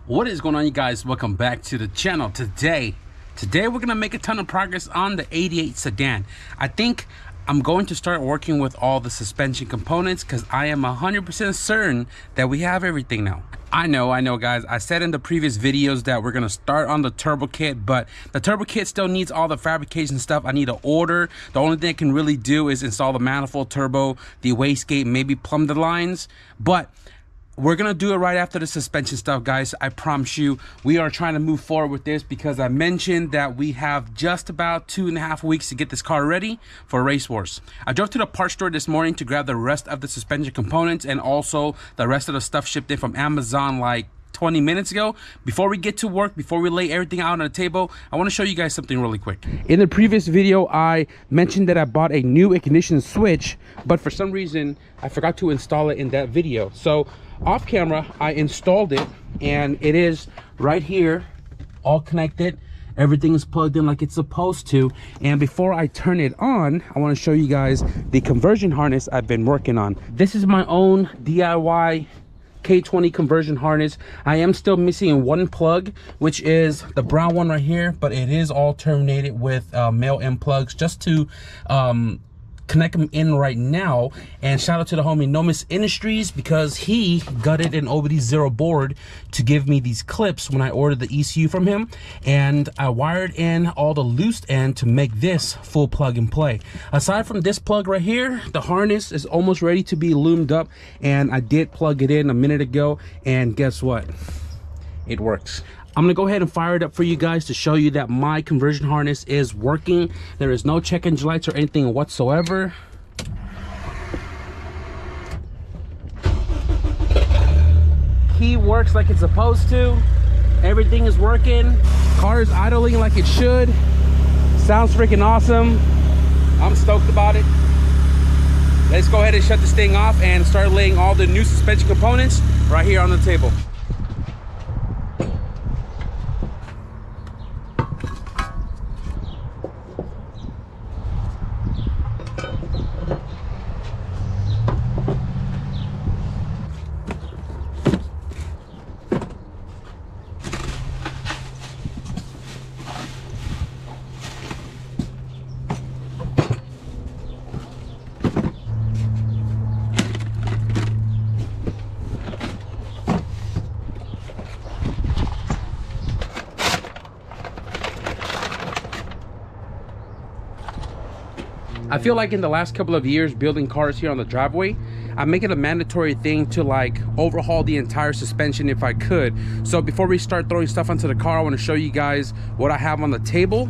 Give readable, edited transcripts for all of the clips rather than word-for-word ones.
What is going on, you guys? Welcome back to the channel. Today we're gonna make a ton of progress on the 88 sedan. I think I'm going to start working with all the suspension components because I am 100% certain that we have everything now. I know guys, I said in the previous videos that we're gonna start on the turbo kit, but the turbo kit still needs all the fabrication stuff I need to order. The only thing I can really do is install the manifold, turbo, the wastegate, maybe plumb the lines, but we're gonna do it right after the suspension stuff, guys. I promise you, we are trying to move forward with this because I mentioned that we have just about 2.5 weeks to get this car ready for Race Wars. I drove to the parts store this morning to grab the rest of the suspension components and also the rest of the stuff shipped in from Amazon like 20 minutes ago. Before we get to work, before we lay everything out on the table, I want to show you guys something really quick. In the previous video, I mentioned that I bought a new ignition switch, but for some reason, I forgot to install it in that video. So off camera, I installed it and it is right here, all connected. Everything is plugged in like it's supposed to. And before I turn it on, I want to show you guys the conversion harness I've been working on. This is my own DIY K20 conversion harness. I am still missing one plug, which is the brown one right here, but it is all terminated with male end plugs just to connect them in right now. And shout out to the homie Nomis Industries because he gutted an AWD 0 board to give me these clips when I ordered the ECU from him, and I wired in all the loose end to make this full plug and play. Aside from this plug right here, the harness is almost ready to be loomed up, and I did plug it in a minute ago, and guess what? It works. I'm gonna go ahead and fire it up for you guys to show you that my conversion harness is working. There is no check engine lights or anything whatsoever. Key works like it's supposed to. Everything is working. Car is idling like it should. Sounds freaking awesome. I'm stoked about it. Let's go ahead and shut this thing off and start laying all the new suspension components right here on the table. I feel like in the last couple of years building cars here on the driveway, I make it a mandatory thing to like overhaul the entire suspension if I could. So before we start throwing stuff onto the car, I want to show you guys what I have on the table.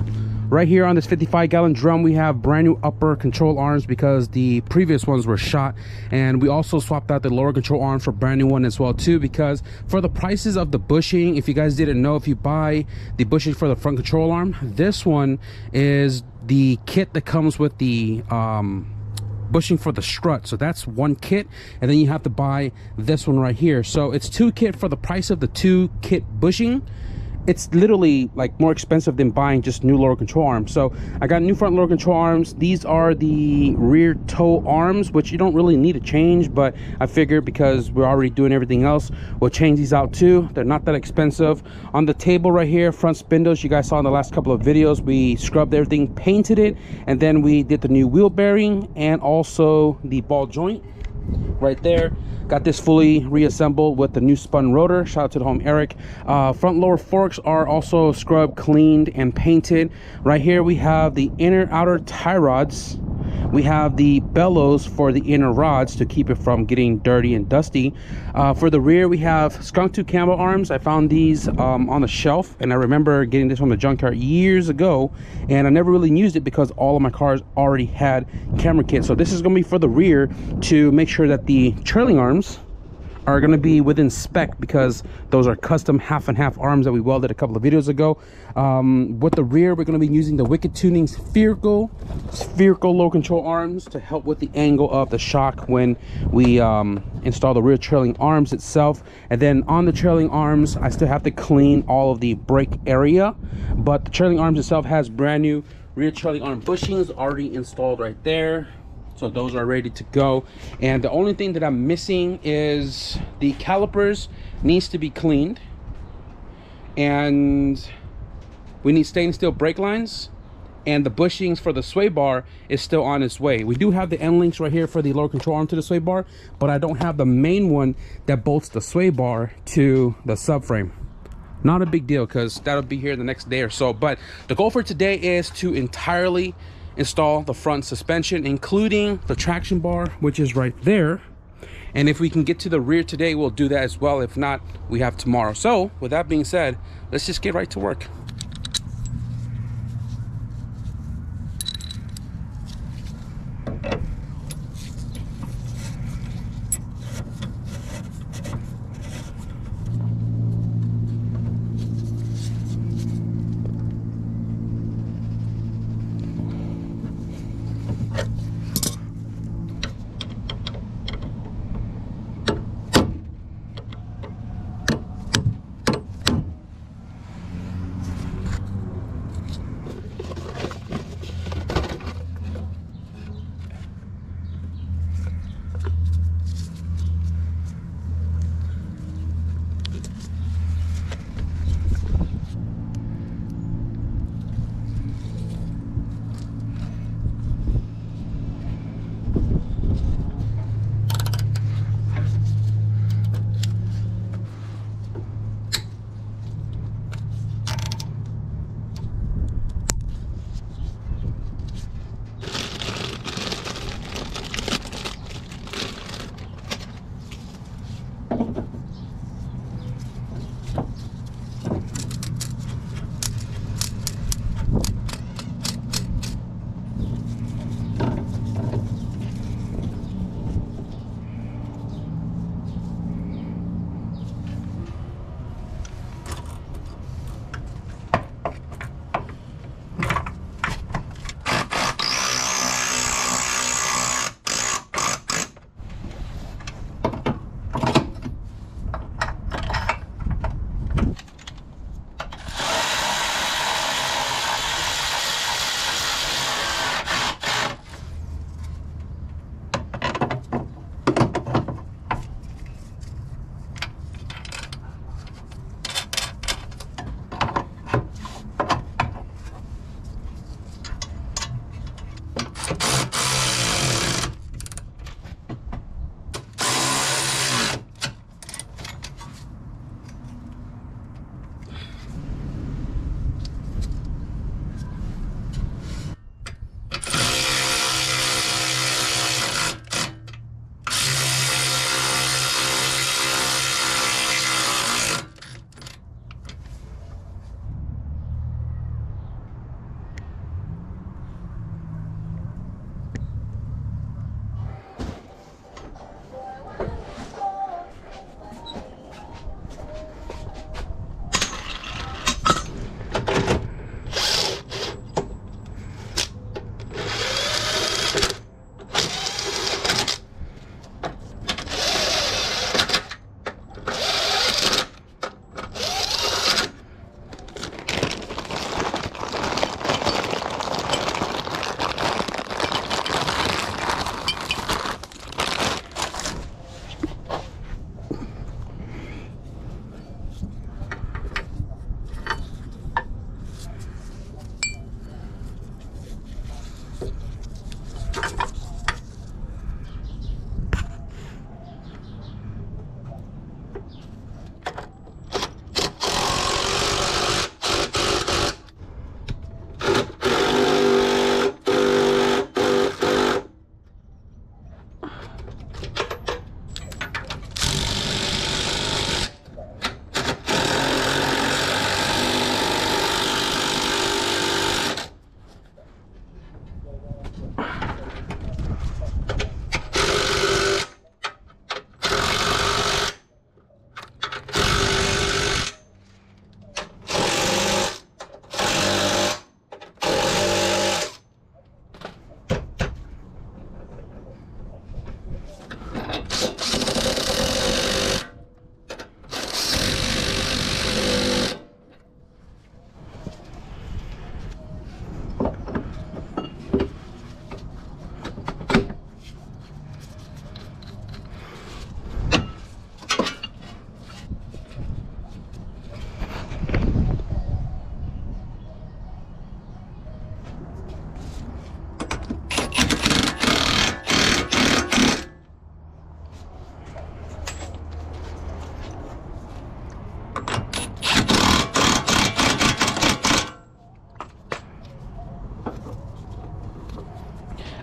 Right here on this 55-gallon drum, we have brand new upper control arms because the previous ones were shot, and we also swapped out the lower control arms for brand new one as well too, because for the prices of the bushing, if you guys didn't know, if you buy the bushing for the front control arm, this one is the kit that comes with the bushing for the strut. So that's one kit, and then you have to buy this one right here. So it's two kit for the price of the two kit bushing. It's literally like more expensive than buying just new lower control arms. So I got new front lower control arms. These are the rear toe arms, which you don't really need to change, but I figured because we're already doing everything else, we'll change these out too. They're not that expensive. On the table right here, front spindles, you guys saw in the last couple of videos, we scrubbed everything, painted it, and then we did the new wheel bearing and also the ball joint right there. Got this fully reassembled with the new spun rotor. Shout out to the home Eric. Front lower forks are also scrubbed, cleaned, and painted. Right here we have the inner outer tie rods. We have the bellows for the inner rods to keep it from getting dirty and dusty. For the rear, we have skunk tooth camo arms. I found these on the shelf, and I remember getting this from the junkyard years ago, and I never really used it because all of my cars already had camera kits. So this is going to be for the rear to make sure that the trailing arms are going to be within spec, because those are custom half and half arms that we welded a couple of videos ago. With the rear, we're going to be using the Wicked Tuning spherical low control arms to help with the angle of the shock when we install the rear trailing arms itself. And then on the trailing arms, I still have to clean all of the brake area, but the trailing arms itself has brand new rear trailing arm bushings already installed right there. So those are ready to go, and the only thing that I'm missing is the calipers needs to be cleaned. and we need stainless steel brake lines, and the bushings for the sway bar is still on its way. We do have the end links right here for the lower control arm to the sway bar, but I don't have the main one that bolts the sway bar to the subframe. Not a big deal, because that'll be here the next day or so. But the goal for today is to entirely install the front suspension, including the traction bar, which is right there. And if we can get to the rear today, we'll do that as well. If not, we have tomorrow. So with that being said, let's just get right to work.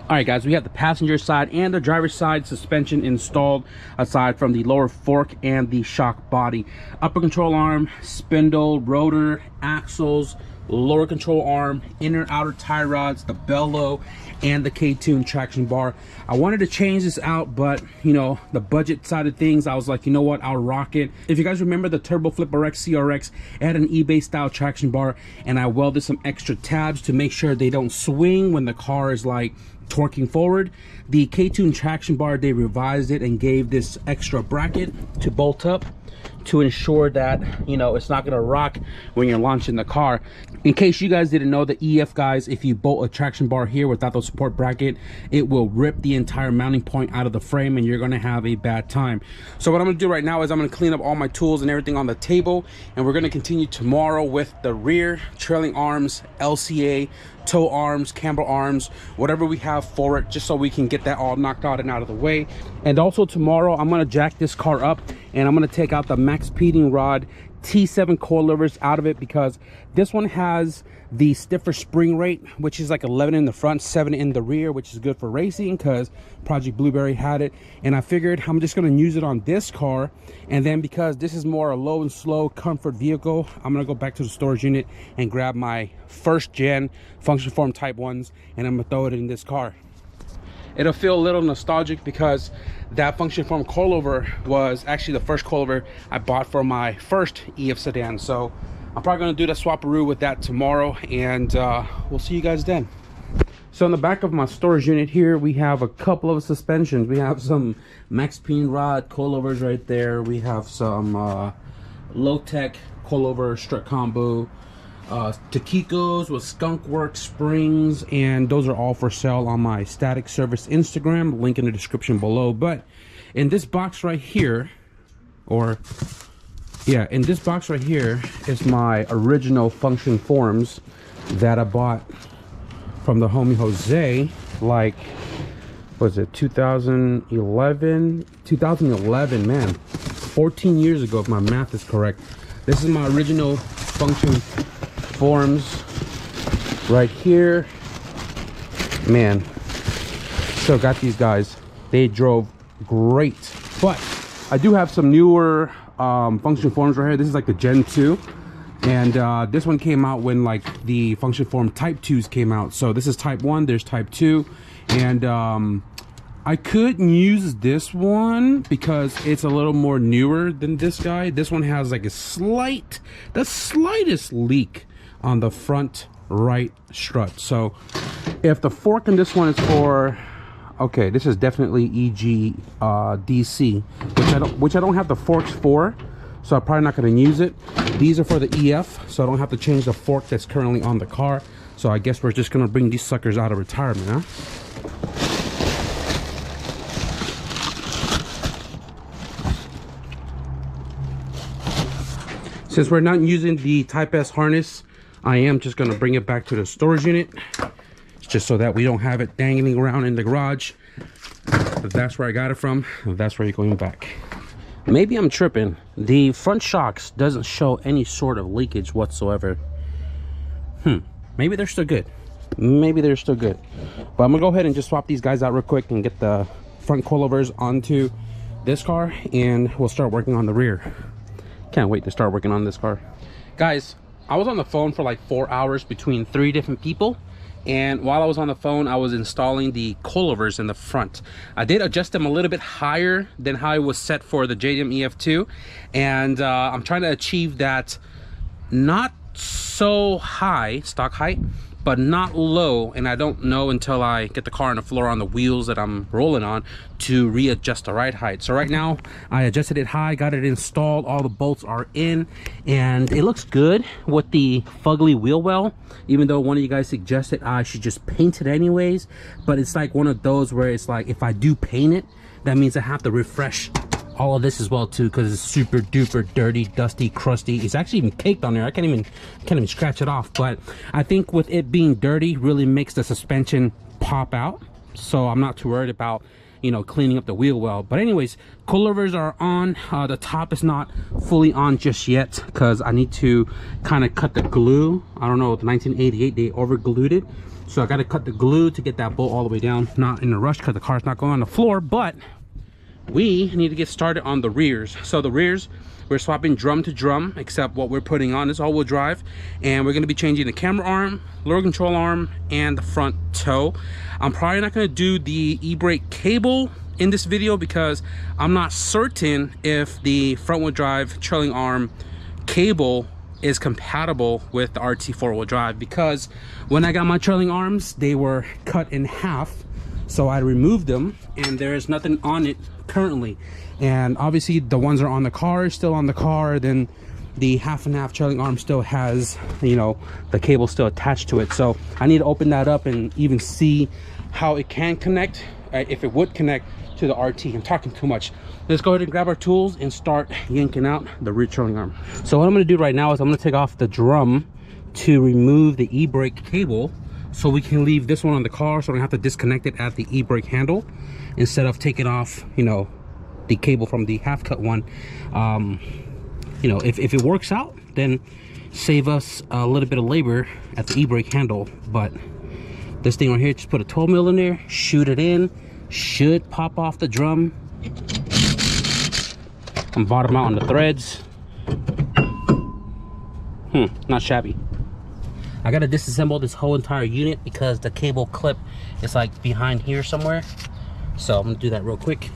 All right, guys, we have the passenger side and the driver's side suspension installed, aside from the lower fork and the shock body. Upper control arm, spindle, rotor, axles, lower control arm, inner outer tie rods, the bellow, and the K-tune traction bar. I wanted to change this out, but you know, the budget side of things, I was like, you know what, I'll rock it. If you guys remember the Turbo Flipper X CRX, it had an eBay style traction bar, and I welded some extra tabs to make sure they don't swing when the car is like torquing forward. The K-tune traction bar, they revised it and gave this extra bracket to bolt up to ensure that, you know, it's not going to rock when you're launching the car. In case you guys didn't know, the EF guys, if you bolt a traction bar here without the support bracket, it will rip the entire mounting point out of the frame and you're going to have a bad time. So what I'm going to do right now is I'm going to clean up all my tools and everything on the table, and we're going to continue tomorrow with the rear trailing arms, LCA, toe arms, camber arms, whatever we have for it, just so we can get that all knocked out and out of the way. And also tomorrow I'm going to jack this car up and I'm going to take out the max speeding rod T7 coilovers out of it, because this one has the stiffer spring rate, which is like 11 in the front, 7 in the rear, which is good for racing because Project Blueberry had it. And I figured I'm just going to use it on this car, and then because this is more a low and slow comfort vehicle, I'm going to go back to the storage unit and grab my first gen function form type 1s, and I'm going to throw it in this car. It'll feel a little nostalgic because that function form coilover was actually the first coilover I bought for my first EF sedan. So I'm probably going to do the swapperoo with that tomorrow, and we'll see you guys then. So in the back of my storage unit here, we have a couple of suspensions. We have some Max Peen rod coilovers right there. We have some low-tech coilover strut combo, Takikos with Skunk Works springs, and those are all for sale on my Static Service Instagram, link in the description below. But in this box right here, in this box right here is my original function forms that I bought from the homie Jose, like, was it 2011, man, 14 years ago if my math is correct. This is my original function forms right here, man. So got these guys, they drove great. But I do have some newer function forms right here. This is like the Gen 2, and this one came out when like the function form type 2s came out. So this is type 1, there's type 2, and I couldn't use this one because it's a little more newer than this guy. This one has like the slightest leak on the front right strut. So if the fork in this one is for, okay, this is definitely EG DC, which I don't have the forks for, so I'm probably not going to use it. These are for the EF, so I don't have to change the fork that's currently on the car. So I guess we're just going to bring these suckers out of retirement, huh? Since we're not using the Type S harness, I am just going to bring it back to the storage unit, just so that we don't have it dangling around in the garage. That's where I got it from. That's where you're going back. Maybe I'm tripping. The front shocks doesn't show any sort of leakage whatsoever. Maybe they're still good. Maybe they're still good. But I'm going to go ahead and just swap these guys out real quick and get the front coilovers onto this car, and we'll start working on the rear. Can't wait to start working on this car. Guys, I was on the phone for like 4 hours between 3 different people, and while I was on the phone I was installing the coilovers in the front. I did adjust them a little bit higher than how it was set for the JDM EF2, and I'm trying to achieve that not so high stock height but not low, and I don't know until I get the car on the floor on the wheels that I'm rolling on to readjust the ride height. So right now I adjusted it high, got it installed, all the bolts are in, and it looks good with the fugly wheel well, even though one of you guys suggested I should just paint it anyways. But it's like one of those where it's like, if I do paint it, that means I have to refresh all of this as well too, because it's super duper dirty, dusty, crusty. It's actually even caked on there. I can't even scratch it off. But I think with it being dirty really makes the suspension pop out, so I'm not too worried about you know, cleaning up the wheel well. But anyways, coilovers are on. The top is not fully on just yet because I need to kind of cut the glue. I don't know, with 1988 they over glued it, so I got to cut the glue to get that bolt all the way down. Not in a rush because the car's not going on the floor, but we need to get started on the rears. So the rears, we're swapping drum to drum, except what we're putting on is all-wheel drive, and we're going to be changing the camera arm, lower control arm, and the front toe. I'm probably not going to do the e-brake cable in this video because I'm not certain if the front-wheel drive trailing arm cable is compatible with the RT four-wheel drive, because when I got my trailing arms, they were cut in half, so I removed them and there's nothing on it currently. And obviously the ones that are on the car is still on the car, then the half and half trailing arm still has, you know, the cable still attached to it. So I need to open that up and even see how it can connect, if it would connect to the RT. I'm talking too much. Let's go ahead and grab our tools and start yanking out the rear trailing arm. So what I'm going to do right now is I'm going to take off the drum to remove the e-brake cable, so we can leave this one on the car, so I don't have to disconnect it at the e-brake handle, instead of taking off, you know, the cable from the half cut one. You know, if it works out, then save us a little bit of labor at the e-brake handle. But this thing right here, just put a 12 mil in there, shoot it in, should pop off the drum and bottom out on the threads. Not shabby. I gotta disassemble this whole entire unit because the cable clip is like behind here somewhere, so I'm gonna do that real quick.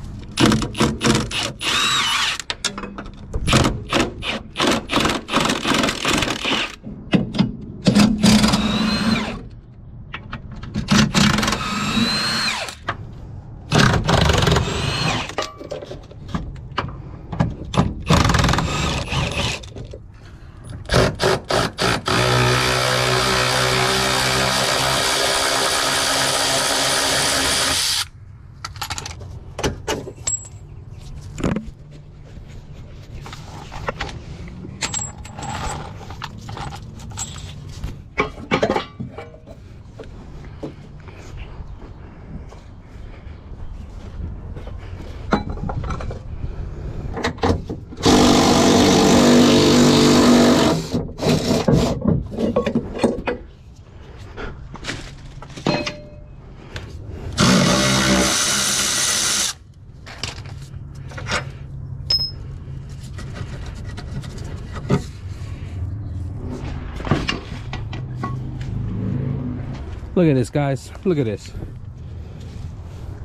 Look at this, guys. Look at this.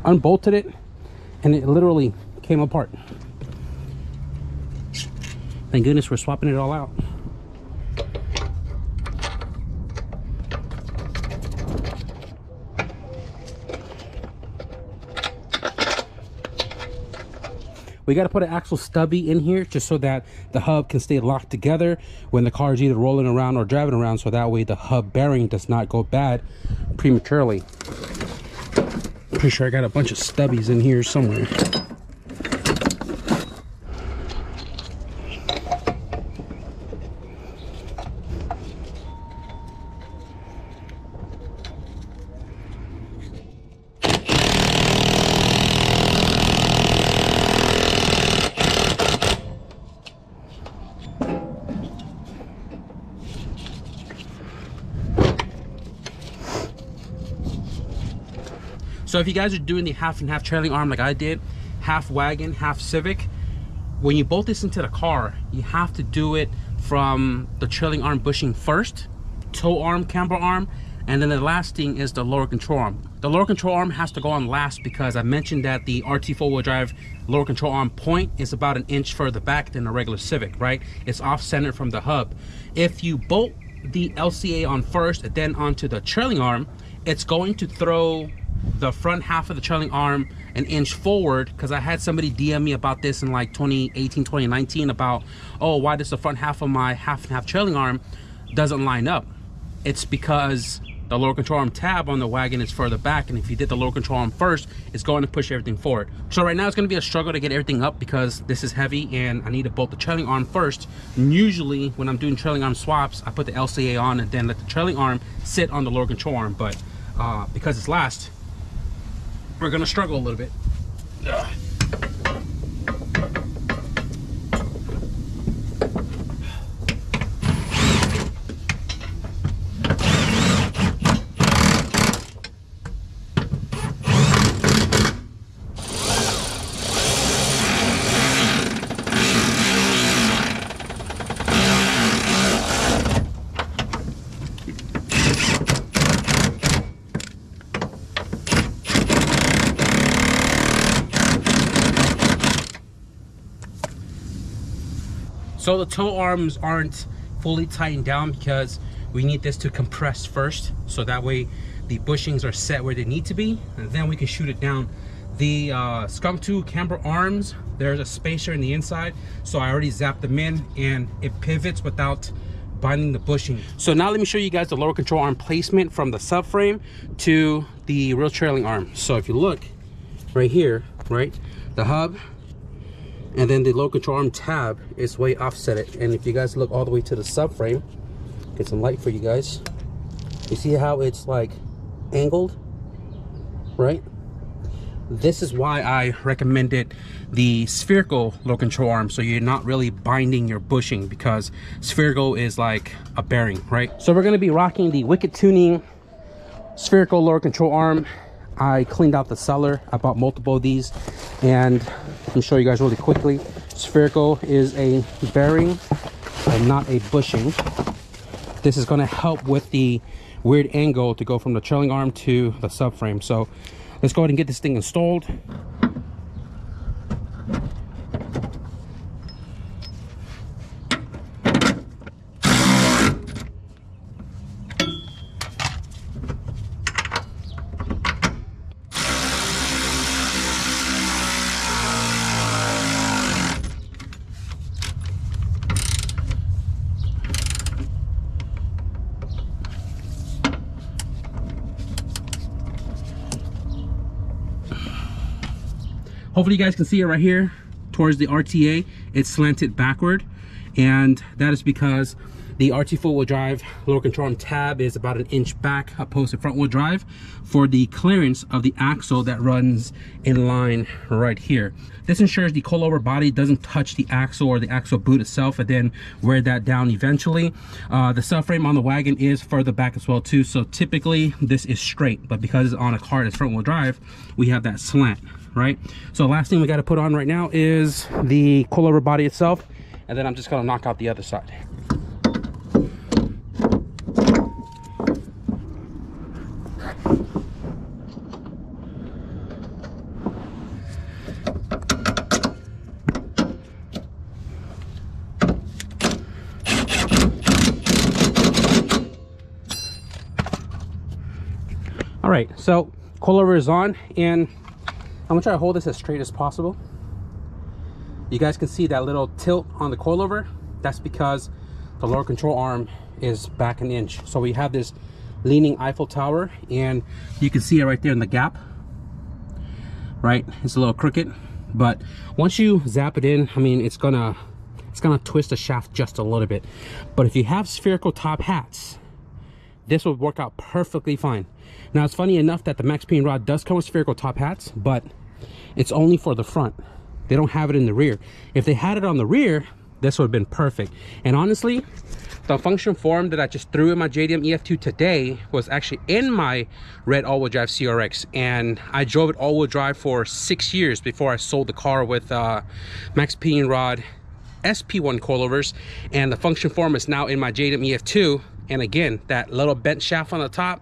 Unbolted it and it literally came apart. Thank goodness we're swapping it all out. We got to put an axle stubby in here just so that the hub can stay locked together when the car is either rolling around or driving around, so that way the hub bearing does not go bad prematurely. Pretty sure I got a bunch of stubbies in here somewhere. So if you guys are doing the half and half trailing arm like I did, half wagon, half Civic, when you bolt this into the car, you have to do it from the trailing arm bushing first, toe arm, camber arm, and then the last thing is the lower control arm. The lower control arm has to go on last because I mentioned that the RT four-wheel drive lower control arm point is about 1 inch further back than a regular Civic, right? It's off-centered from the hub. If you bolt the LCA on first and then onto the trailing arm, it's going to throw the front half of the trailing arm 1 inch forward, because I had somebody DM me about this in like 2018, 2019 about, oh, why does the front half of my half and half trailing arm doesn't line up? It's because the lower control arm tab on the wagon is further back, and if you did the lower control arm first, it's going to push everything forward. So right now it's going to be a struggle to get everything up because this is heavy and I need to bolt the trailing arm first. And usually when I'm doing trailing arm swaps, I put the LCA on and then let the trailing arm sit on the lower control arm, but because it's last, we're gonna struggle a little bit. So the toe arms aren't fully tightened down because we need this to compress first, so that way the bushings are set where they need to be, and then we can shoot it down. The skunk tube camber arms, there's a spacer in the inside, so I already zapped them in and it pivots without binding the bushing. So now let me show you guys the lower control arm placement from the subframe to the real trailing arm. So if you look right here, right, the hub and then the low control arm tab is way offset. And if you guys look all the way to the subframe, get some light for you guys. You see how it's like angled, right? This is why I recommended the spherical low control arm, so you're not really binding your bushing, because spherical is like a bearing, right? So we're gonna be rocking the Wicked Tuning spherical lower control arm. I cleaned out the cellar. I bought multiple of these, and let me show you guys really quickly. Spherical is a bearing and not a bushing. This is going to help with the weird angle to go from the trailing arm to the subframe. So let's go ahead and get this thing installed. Hopefully you guys can see it right here towards the RTA. It's slanted backward, and that is because the RT four-wheel drive lower control arm tab is about 1 inch back opposed to front wheel drive for the clearance of the axle that runs in line right here. This ensures the coilover body doesn't touch the axle or the axle boot itself and then wear that down eventually. The subframe on the wagon is further back as well too, so typically this is straight, but because it's on a car that's front wheel drive, we have that slant, right? So last thing we got to put on right now is the coilover body itself, and then I'm just going to knock out the other side. All right, so coilover is on, and I'm gonna try to hold this as straight as possible. You guys can see that little tilt on the coilover. That's because the lower control arm is back 1 inch. So we have this leaning Eiffel Tower, and you can see it right there in the gap, right? It's a little crooked, but once you zap it in, I mean, it's gonna twist the shaft just a little bit. But if you have spherical top hats, this would work out perfectly fine. Now, it's funny enough that the Max Peen rod does come with spherical top hats, but it's only for the front. They don't have it in the rear. If they had it on the rear, this would have been perfect. And honestly, the function form that I just threw in my JDM EF2 today was actually in my red all-wheel drive CRX, and I drove it all-wheel drive for 6 years before I sold the car with Max Peen rod SP1 coilovers, and the function form is now in my JDM EF2. And again, that little bent shaft on the top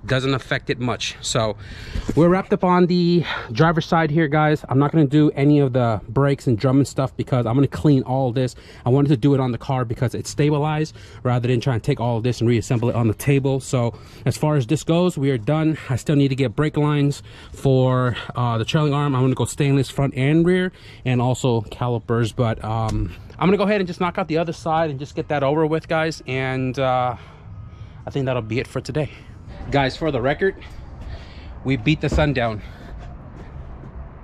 doesn't affect it much. So we're wrapped up on the driver's side here, guys. I'm not going to do any of the brakes and drum and stuff because I'm going to clean all of this. I wanted to do it on the car because it's stabilized rather than trying to take all of this and reassemble it on the table. So as far as this goes, we are done. I still need to get brake lines for the trailing arm. I'm going to go stainless front and rear, and also calipers. But I'm going to go ahead and just knock out the other side and just get that over with, guys. And I think that'll be it for today. Guys, for the record, we beat the sun down.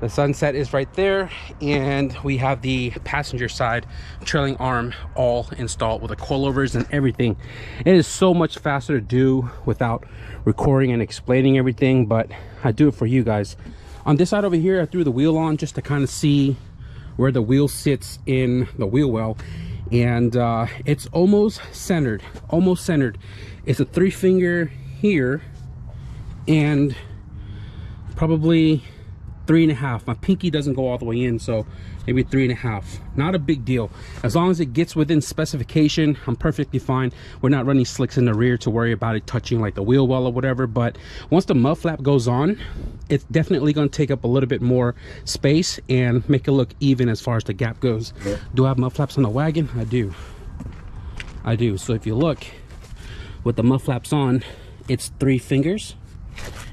The sunset is right there, and we have the passenger side trailing arm all installed with the coilovers and everything. It is so much faster to do without recording and explaining everything, but I do it for you guys. On this side over here, I threw the wheel on just to kind of see where the wheel sits in the wheel well, and it's almost centered. It's a 3-finger here and probably 3.5. My pinky doesn't go all the way in, so maybe 3.5. Not a big deal. As long as it gets within specification, I'm perfectly fine. We're not running slicks in the rear to worry about it touching like the wheel well or whatever. But once the mud flap goes on, it's definitely going to take up a little bit more space and make it look even as far as the gap goes. Yeah. Do I have mud flaps on the wagon? I do. So if you look with the mud flaps on, it's 3 fingers,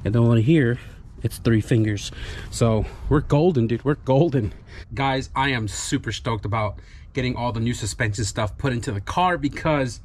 and then over here it's 3 fingers. So we're golden, dude. We're golden. Guys, I am super stoked about getting all the new suspension stuff put into the car because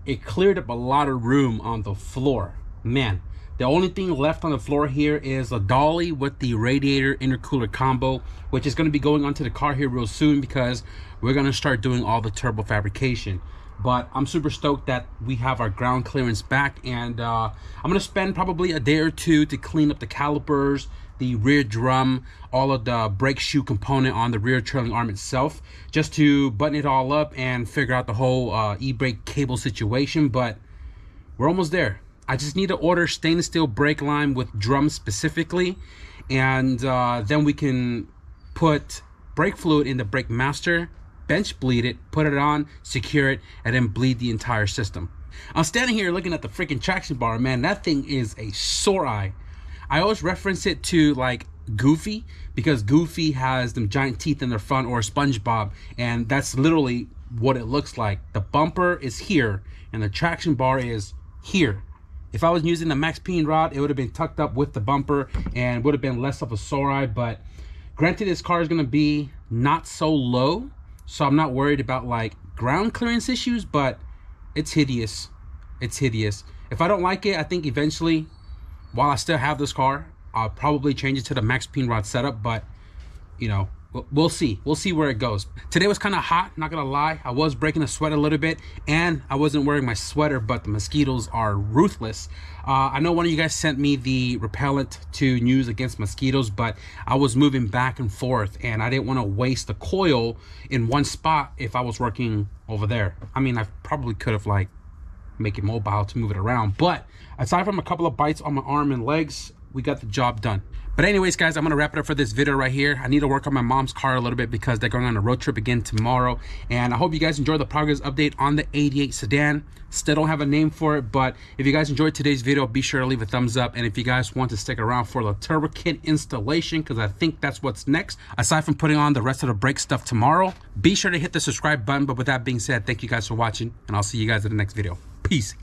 it cleared up a lot of room on the floor. Man, the only thing left on the floor here is a dolly with the radiator intercooler combo, which is going to be going onto the car here real soon because we're going to start doing all the turbo fabrication. But I'm super stoked that we have our ground clearance back, and I'm going to spend probably a day or two to clean up the calipers, the rear drum, all of the brake shoe component on the rear trailing arm itself, just to button it all up and figure out the whole e-brake cable situation. But we're almost there. I just need to order stainless steel brake line with drums specifically, and then we can put brake fluid in the brake master, bench bleed it, put it on, secure it, and then bleed the entire system. I'm standing here looking at the freaking traction bar. Man, that thing is a sore eye. I always reference it to like Goofy, because Goofy has them giant teeth in their front, or SpongeBob, and that's literally what it looks like. The bumper is here and the traction bar is here. If I was using the Max Peen rod, it would have been tucked up with the bumper and would have been less of a sore eye. But granted, this car is going to be not so low, so I'm not worried about like ground clearance issues, but it's hideous. It's hideous. If I don't like it, I think eventually, while I still have this car, I'll probably change it to the Max Peen rod setup. But you know, we'll see. We'll see where it goes. Today was kind of hot, not gonna lie. I was breaking a sweat a little bit, and I wasn't wearing my sweater, but the mosquitoes are ruthless. I know one of you guys sent me the repellent to use against mosquitoes, but I was moving back and forth, and I didn't want to waste the coil in one spot if I was working over there. I mean, I probably could have like make it mobile to move it around, but aside from a couple of bites on my arm and legs, we got the job done. But anyways, guys, I'm gonna wrap it up for this video right here. I need to work on my mom's car a little bit because they're going on a road trip again tomorrow, and I hope you guys enjoyed the progress update on the 88 sedan. Still don't have a name for it, but if you guys enjoyed today's video, be sure to leave a thumbs up. And if you guys want to stick around for the turbo kit installation, because I think that's what's next, aside from putting on the rest of the brake stuff tomorrow, be sure to hit the subscribe button. But with that being said, thank you guys for watching, and I'll see you guys in the next video. Peace.